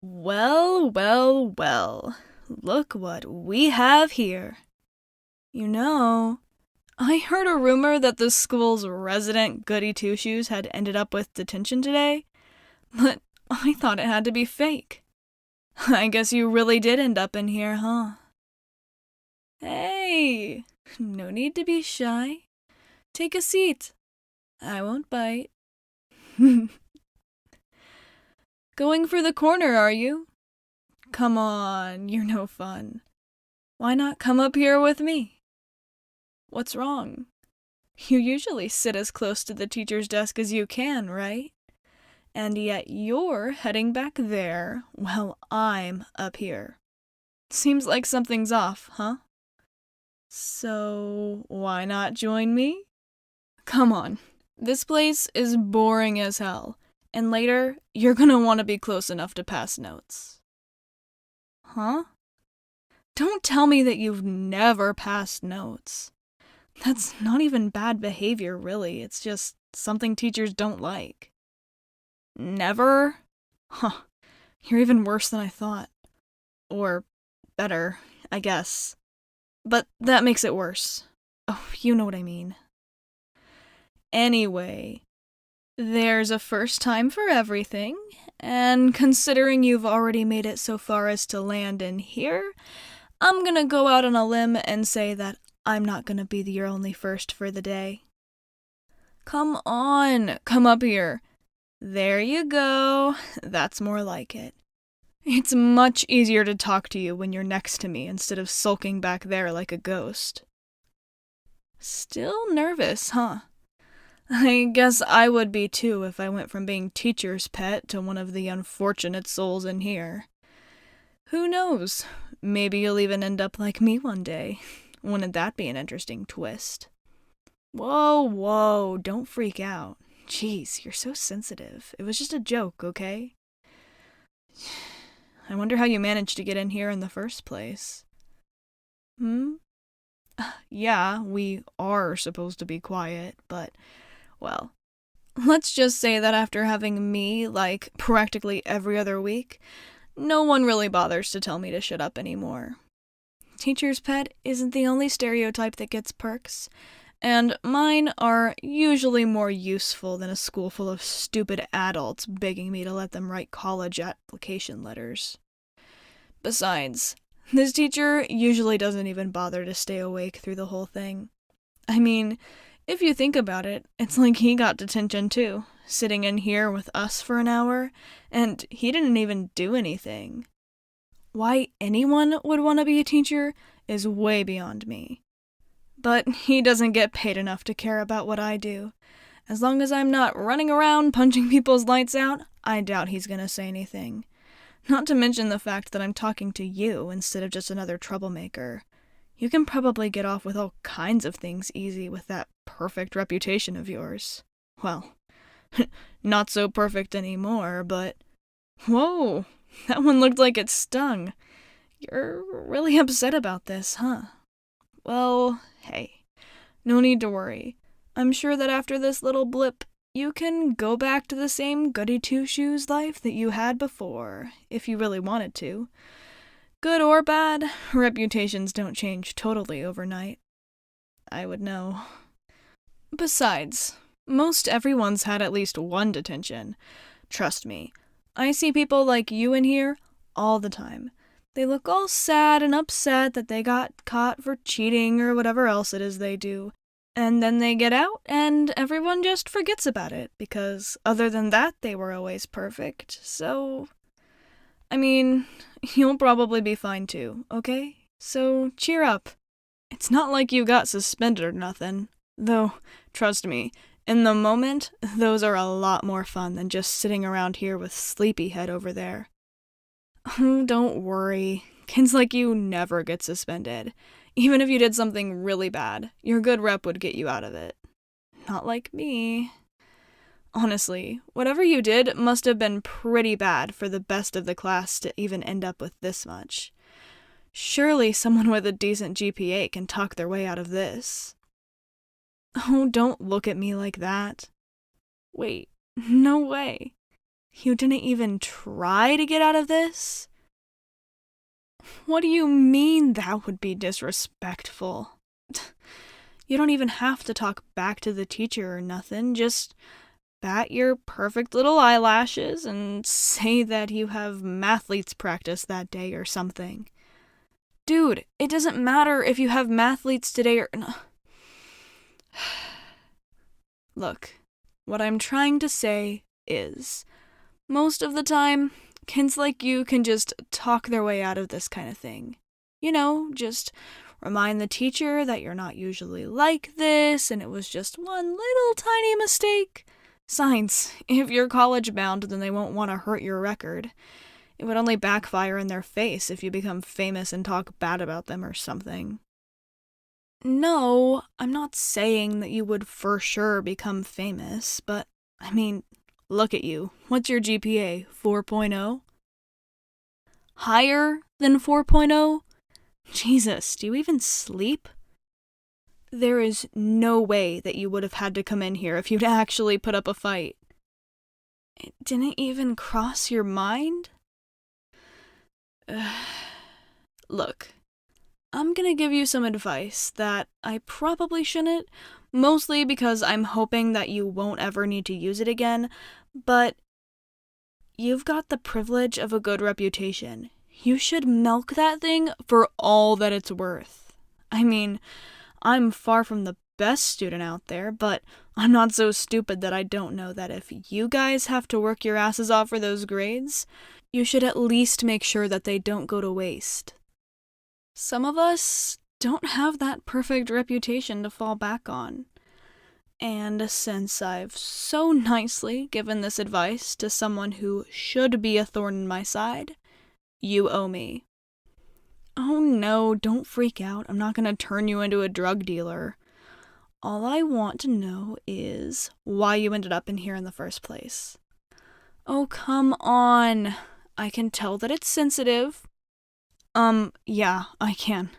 Well, well, well. Look what we have here. You know, I heard a rumor that the school's resident goody two-shoes had ended up with detention today, but I thought it had to be fake. I guess you really did end up in here, huh? Hey, no need to be shy. Take a seat. I won't bite. Going for the corner, are you? Come on, you're no fun. Why not come up here with me? What's wrong? You usually sit as close to the teacher's desk as you can, right? And yet you're heading back there while I'm up here. Seems like something's off, huh? So, why not join me? Come on. This place is boring as hell, and later you're gonna want to be close enough to pass notes. Huh? Don't tell me that you've never passed notes. That's not even bad behavior, really. It's just something teachers don't like. Never? Huh. You're even worse than I thought. Or better, I guess. But that makes it worse. Oh, you know what I mean. Anyway, there's a first time for everything, and considering you've already made it so far as to land in here, I'm gonna go out on a limb and say that I'm not gonna be your only first for the day. Come on, come up here. There you go. That's more like it. It's much easier to talk to you when you're next to me instead of sulking back there like a ghost. Still nervous, huh? I guess I would be too if I went from being teacher's pet to one of the unfortunate souls in here. Who knows? Maybe you'll even end up like me one day. Wouldn't that be an interesting twist? Whoa, don't freak out. Jeez, you're so sensitive. It was just a joke, okay? I wonder how you managed to get in here in the first place. Yeah, we are supposed to be quiet, but, well, let's just say that after having me, like, practically every other week, no one really bothers to tell me to shut up anymore. Teacher's pet isn't the only stereotype that gets perks, and mine are usually more useful than a school full of stupid adults begging me to let them write college application letters. Besides, this teacher usually doesn't even bother to stay awake through the whole thing. I mean, if you think about it, it's like he got detention too, sitting in here with us for an hour, and he didn't even do anything. Why anyone would want to be a teacher is way beyond me. But he doesn't get paid enough to care about what I do. As long as I'm not running around punching people's lights out, I doubt he's gonna say anything. Not to mention the fact that I'm talking to you instead of just another troublemaker. You can probably get off with all kinds of things easy with that perfect reputation of yours. Well, not so perfect anymore, but... Whoa, that one looked like it stung. You're really upset about this, huh? Well, hey, no need to worry. I'm sure that after this little blip, you can go back to the same goody two-shoes life that you had before, if you really wanted to. Good or bad, reputations don't change totally overnight. I would know. Besides, most everyone's had at least one detention. Trust me, I see people like you in here all the time. They look all sad and upset that they got caught for cheating or whatever else it is they do. And then they get out, and everyone just forgets about it, because other than that, they were always perfect. So, I mean, you'll probably be fine too, okay? So, cheer up. It's not like you got suspended or nothing. Though, trust me, in the moment, those are a lot more fun than just sitting around here with Sleepyhead over there. Oh, don't worry. Kids like you never get suspended. Even if you did something really bad, your good rep would get you out of it. Not like me. Honestly, whatever you did must have been pretty bad for the best of the class to even end up with this much. Surely someone with a decent GPA can talk their way out of this. Oh, don't look at me like that. Wait, no way. You didn't even try to get out of this? What do you mean that would be disrespectful? You don't even have to talk back to the teacher or nothing. Just bat your perfect little eyelashes and say that you have mathletes practice that day or something. Dude, it doesn't matter if you have mathletes today or... Look, what I'm trying to say is, most of the time, kids like you can just talk their way out of this kind of thing. You know, just remind the teacher that you're not usually like this and it was just one little tiny mistake. Besides, if you're college bound, then they won't want to hurt your record. It would only backfire in their face if you become famous and talk bad about them or something. No, I'm not saying that you would for sure become famous, but, I mean, look at you. What's your GPA? 4.0? Higher than 4.0? Jesus, do you even sleep? There is no way that you would have had to come in here if you'd actually put up a fight. It didn't even cross your mind? Look, I'm gonna give you some advice that I probably shouldn't, mostly because I'm hoping that you won't ever need to use it again, but you've got the privilege of a good reputation. You should milk that thing for all that it's worth. I mean, I'm far from the best student out there, but I'm not so stupid that I don't know that if you guys have to work your asses off for those grades, you should at least make sure that they don't go to waste. Some of us don't have that perfect reputation to fall back on. And since I've so nicely given this advice to someone who should be a thorn in my side, you owe me. Oh no, don't freak out. I'm not gonna turn you into a drug dealer. All I want to know is why you ended up in here in the first place. Oh, come on. I can tell that it's sensitive. Yeah, I can.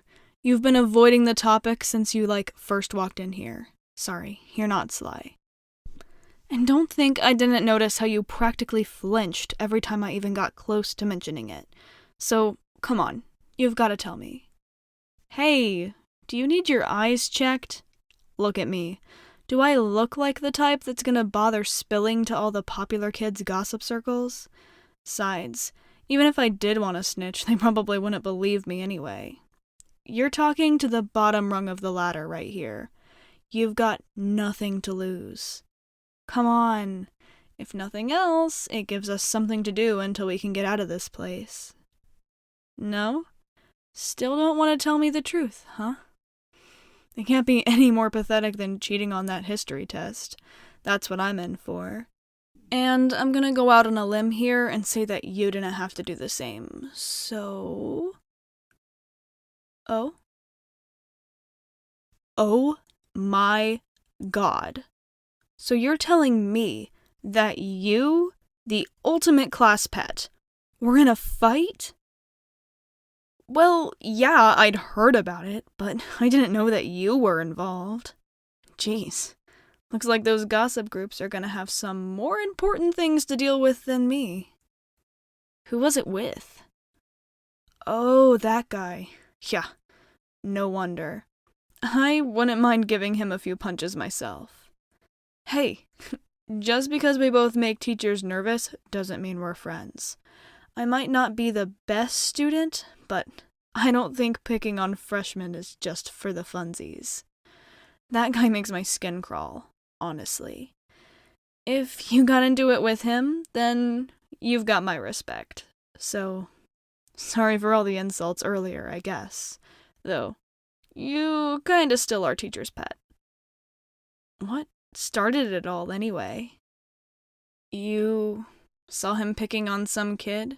You've been avoiding the topic since you, first walked in here. Sorry, you're not sly. And don't think I didn't notice how you practically flinched every time I even got close to mentioning it. So, come on, you've got to tell me. Hey, do you need your eyes checked? Look at me. Do I look like the type that's gonna bother spilling to all the popular kids' gossip circles? Besides, even if I did want to snitch, they probably wouldn't believe me anyway. You're talking to the bottom rung of the ladder right here. You've got nothing to lose. Come on. If nothing else, it gives us something to do until we can get out of this place. No? Still don't want to tell me the truth, huh? It can't be any more pathetic than cheating on that history test. That's what I'm in for. And I'm gonna go out on a limb here and say that you didn't have to do the same. So... Oh? Oh my God. So you're telling me that you, the ultimate class pet, were in a fight? Well, yeah, I'd heard about it, but I didn't know that you were involved. Jeez. Looks like those gossip groups are gonna have some more important things to deal with than me. Who was it with? Oh, that guy. Yeah, no wonder. I wouldn't mind giving him a few punches myself. Hey, just because we both make teachers nervous doesn't mean we're friends. I might not be the best student, but I don't think picking on freshmen is just for the funsies. That guy makes my skin crawl, honestly. If you got into it with him, then you've got my respect. So, sorry for all the insults earlier, I guess. Though, you kinda still are teacher's pet. What started it all, anyway? You saw him picking on some kid?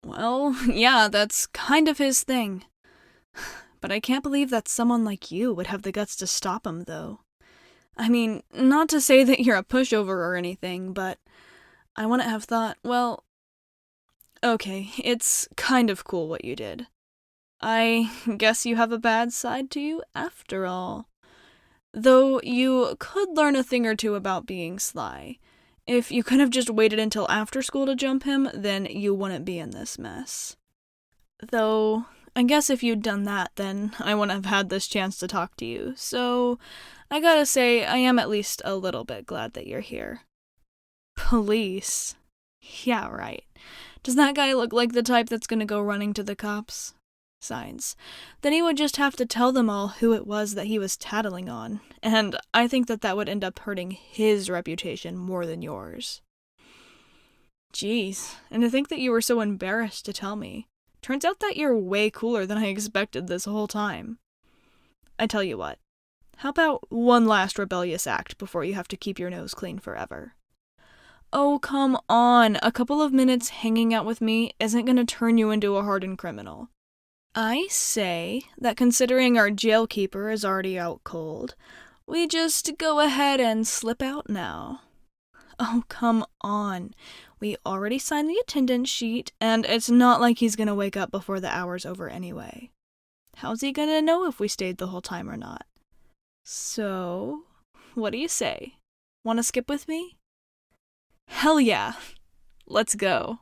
Well, yeah, that's kind of his thing. But I can't believe that someone like you would have the guts to stop him, though. I mean, not to say that you're a pushover or anything, but I wouldn't have thought, well... Okay, it's kind of cool what you did. I guess you have a bad side to you after all. Though you could learn a thing or two about being sly. If you could have just waited until after school to jump him, then you wouldn't be in this mess. Though, I guess if you'd done that, then I wouldn't have had this chance to talk to you, so I gotta say, I am at least a little bit glad that you're here. Police? Yeah, right. Does that guy look like the type that's gonna go running to the cops? Signs. Then he would just have to tell them all who it was that he was tattling on, and I think that would end up hurting his reputation more than yours. Jeez, and to think that you were so embarrassed to tell me. Turns out that you're way cooler than I expected this whole time. I tell you what, how about one last rebellious act before you have to keep your nose clean forever? Oh, come on, a couple of minutes hanging out with me isn't gonna turn you into a hardened criminal. I say that considering our jailkeeper is already out cold, we just go ahead and slip out now. Oh, come on. We already signed the attendance sheet, and it's not like he's gonna wake up before the hour's over anyway. How's he gonna know if we stayed the whole time or not? So, what do you say? Wanna skip with me? Hell yeah. Let's go.